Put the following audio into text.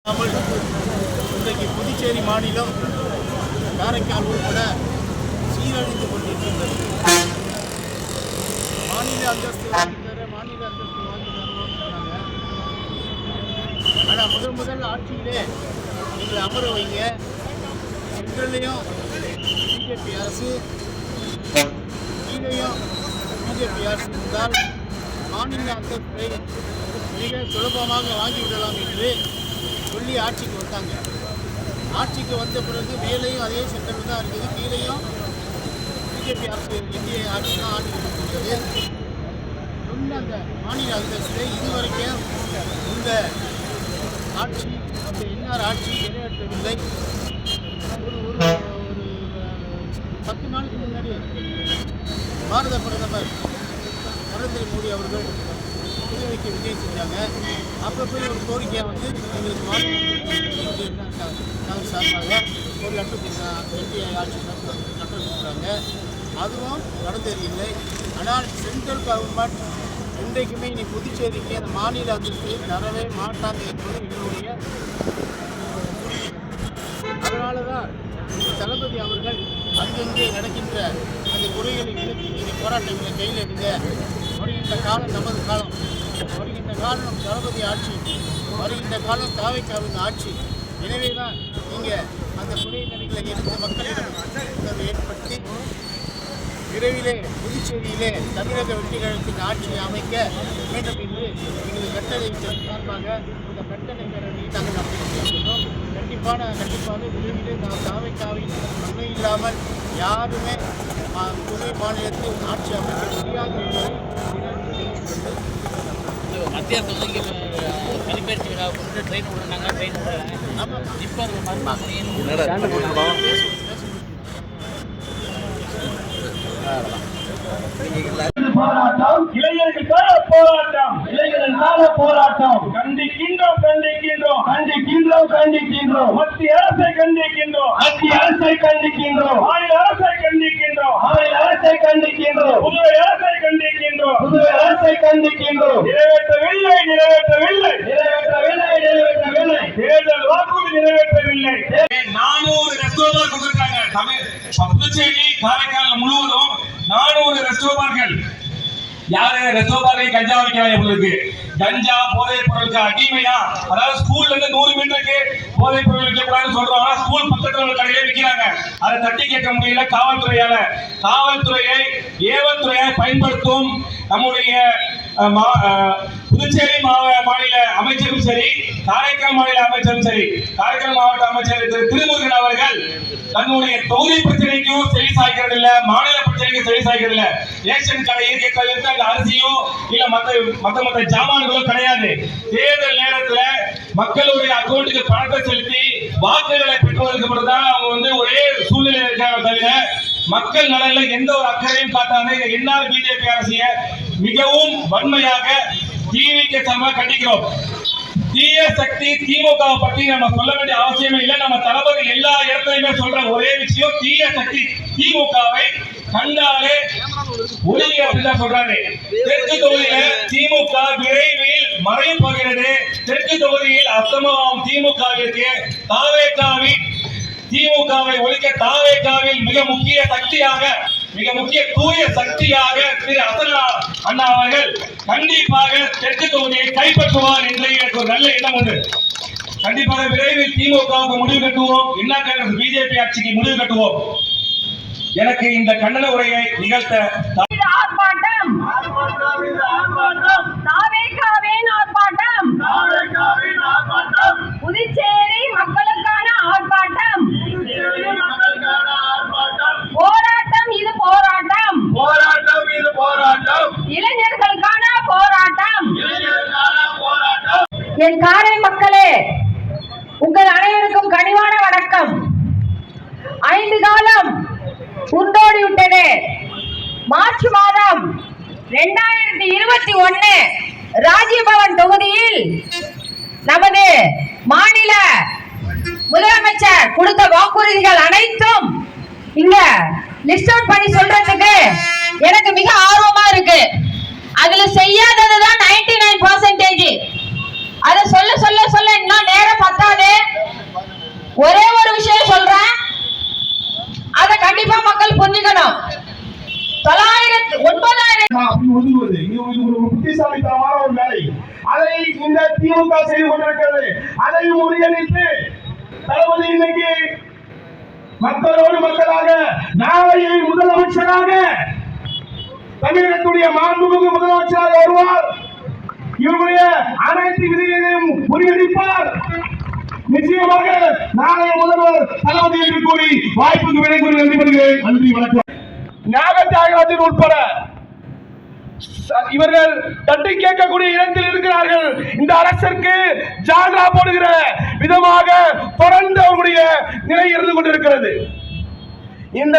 இன்றைக்கு புதுச்சேரி மாநிலம் காரைக்கால் உட்பட சீரழிந்து கொண்டிருக்கின்றது. மாநில அந்தஸ்து வாங்கி தருவோம்னு சொன்னாங்க. ஆனால் முதல் ஆட்சியிலே நீங்கள் அமர வைங்க. சென்ட்ரல்லையும் பிஜேபி அரசு, கீழையும் பிஜேபி அரசு இருந்தால் மாநில அந்தஸ்தை மிக சுலபமாக வாங்கிவிடலாம் என்று சொல்லி ஆட்சிக்கு வந்தாங்க. ஆட்சிக்கு வந்த பிறகு மேலையும் அதே சென்டரில் தான் இருக்குது, கீழையும் பிஜேபி அரசு இந்திய ஆட்சி தான் ஆட்சி இருக்கின்றது. சொன்ன அந்த மாநில அந்தஸ்தை இதுவரைக்கும் இந்த ஆட்சி, அந்த என்ஆர் ஆட்சி நிறைவேற்றவில்லை. ஒரு 10 நாளுக்கு முன்னாடி பாரத பிரதமர் நரேந்திர மோடி அவர்கள் புதுவைக்கு விஜயம் செஞ்சாங்க. அப்போ போய் ஒரு கோரிக்கையாக வந்து எங்களுக்கு நாங்கள் சார்பாக ஒரு லெட்டர் இந்திய ஆட்சி லெட்டர் கொடுக்குறாங்க. அதுவும் நடந்ததில்லை. ஆனால் சென்ட்ரல் கவர்மெண்ட் இன்றைக்குமே இனி புதுச்சேரிக்கு அந்த மாநில அந்தஸ்து தரவே மாட்டாங்க என்பது எங்களுடைய. அதனால தான் தளபதி அவர்கள் அங்கங்கே நடக்கின்ற அந்த குறைகளை விலக்கி இந்த போராட்டங்களை கையில் எடுங்க. வருகின்ற காலம் நமது காலம், வருகின்ற காலம் நம் தளபதி ஆட்சி, வருகின்ற காலம் தாவைக்காவின் ஆட்சி. எனவே தான் நீங்கள் அந்த குறைநிலைகளை எடுத்து மக்களிடம் ஏற்படுத்தி விரைவிலே புதுச்சேரியிலே தமிழக வெற்றிக்கழகத்தின் ஆட்சியை அமைக்க வேண்டும் என்று எங்களது கட்டளை சார்பாக இந்த கட்டளை பேரணியை நாங்கள் நடத்திக்கொண்டிருக்கிறோம். கண்டிப்பாக விரைவிலே தாவைக்காவின் துணை இல்லாமல் யாருமே துணை மாநிலத்தில் ஆட்சி அமைக்க முடியாது என்பதை மத்திய அரசு வந்து பணிபெயர்ச்சி விழா கொண்டு ட்ரெயின் விடுறாங்க. ட்ரெயின் விடுறாங்க. இப்போ போராட்டம், இளைஞர்களுக்கான போராட்டம், இளைஞர்களுக்கான போராட்டம். கண்டிக்கின்றோம் கண்டிக்கின்றோம் கண்டிக்கின்றோம் கண்டிக்கின்றோம் மத்திய அரசை கண்டிக்கின்றோம், மத்திய அரசை கண்டிக்கின்றோம், மாநில அரசை கண்டிக்கின்றோம், மாநில அரசை கண்டிக்கின்றோம், புதுவை அரசை கண்டிக்கின்றோம், புதுவை அரசை கண்டிக்கின்றோம். நிறைவேற்றவில்லை நிறைவேற்றவில்லை நிறைவேற்றவில்லை நிறைவேற்றவில்லை தேர்தல் வாக்குறுதி நிறைவேற்றவில்லை. 400 ரெஸ்டோபார் கொடுத்திருக்காங்க. புதுச்சேரி காரைக்கால் முழுவதும் 400 ரெஸ்டோபார்கள். யாரு ரெஸ்டோபாரை கஞ்சா வைக்கிறாங்க? உங்களுக்கு கஞ்சா போதைப் பொருளுக்கு அடிமையா? அதாவது ஸ்கூல்ல இருந்து 100 மீட்டருக்கு போதைப் பொருள் விற்கக்கூடாதுன்னு சொல்றாங்க. ஸ்கூல் பக்கத்துல உள்ள கடையில விற்கிறாங்க. அதை தட்டி கேட்க முடியல காவல்துறையால. காவல்துறையை ஏவல் துறையை பயன்படுத்தும் நம்முடைய புதுச்சேரி மாநில அமைச்சரும் சரி, காரைக்கால் மாநில அமைச்சரும் சரி, காரைக்கால் மாவட்ட அமைச்சர் திருமுருகன் அவர்கள் தன்னுடைய தொகுதி பிரச்சனைக்கும் சரி சாய்க்கிறது இல்ல, மாநில பிரச்சனைக்கும் சரி சாய்க்கிறது இல்ல. ரேஷன் கடை இருக்க அந்த அரிசியோ இல்ல மத்த ஜாமான்களோ கிடையாது. தேர்தல் நேரத்துல மக்களுடைய அக்கௌண்ட்டுக்கு பணத்தை செலுத்தி வாக்குகளை பெற்றுவதற்கு மட்டும்தான் அவங்க வந்து ஒரே சூழ்நிலை இருக்காங்க. தவிர மக்கள் நலன்ல எந்த ஒரு அக்கறையும் காட்டாத என்ஆர் பிஜேபி அரசிய மிகவும் வன்மையாக டிவிக்கு சம கண்டிக்கிறோம். தீய சக்தி திமுக பற்றி நம்ம சொல்ல வேண்டிய அவசியமே இல்லை. நம்ம தளபதி எல்லா இடத்துலயுமே சொல்ற ஒரே விஷயம், தீய சக்தி திமுகவை கண்டாலே ஒளிங்க அப்படிதான் சொல்றாரு. தெற்கு தொகுதியில திமுக விரைவில் மறைய போகிறது. தெற்கு தொகுதியில் அஸ்தமாவும் திமுகவிற்கு தாவேக்காவின் திமுகவை ஒழிக்க தாவேக்காவில் மிக முக்கிய சக்தியாக, மிக முக்கிய தூய சக்தியாக திரு அசல்லா அண்ணா அவர்கள் கண்டிப்பாக தெற்கு தொகுதியை கைப்பற்றுவார் என்று எனக்கு ஒரு நல்ல எண்ணம் உண்டு. கண்டிப்பாக விரைவில் திமுகவுக்கு முடிவு கட்டுவோம், என்ன காங்கிரஸ் பிஜேபி ஆட்சிக்கு முடிவு கட்டுவோம். எனக்கு இந்த கண்டன உரையை நிகழ்த்த ஆர்ப்பாட்டம் புதுச்சேரி மக்களுக்கான ஆர்ப்பாட்டம். போராட்டம் இது போராட்டம், போராட்டம் இது போராட்டம், இளைஞர்களுக்கான போராட்டம். என் காரை மக்களே, உங்கள் அனைவருக்கும் கனிவான வணக்கம். 5 காலம் உண்டோடி விட்டது. மார்ச் மாதம் 2021 ராஜ்யபவன் தொகுதியில் நமது மாநில முதலமைச்சர் கொடுத்த வாக்குறுதிகள் அனைத்தும் இங்க லிஸ்ட் அவுட் பண்ணி சொல்றதுக்கு எனக்கு மிக ஆர்வமா இருக்கு. அதுல செய்யாததுதான் 99%. அதை சொல்ல சொல்ல சொல்ல இன்னும் நேரம் பத்தாது. திமுக செய்து கொண்டிருக்கிறது. அதையும் முறியடித்து தளபதி இன்னைக்கு மக்களோடு மக்களாக நாளையை முதலமைச்சராக தமிழகத்துடைய மாண்புமிகு முதலமைச்சராக வருவார். இவருடைய அனைத்து விதிகளையும் முறியடிப்பார். நிச்சயமாக நாளைய முதல்வர் தளபதி என்று கூறி வாய்ப்புக்கு விடை கூறி நன்றி பெறுகிறேன். நன்றி, வணக்கம். தியாகராஜன் உட்பட இவர்கள் தட்டி கேட்கக்கூடிய இடத்தில் இருக்கிறார்கள். இந்த அரசிற்கு ஜால்ரா போடுகிற விதமாக தொடர்ந்து அவருடைய நிலை இருந்து கொண்டிருக்கிறது. இந்த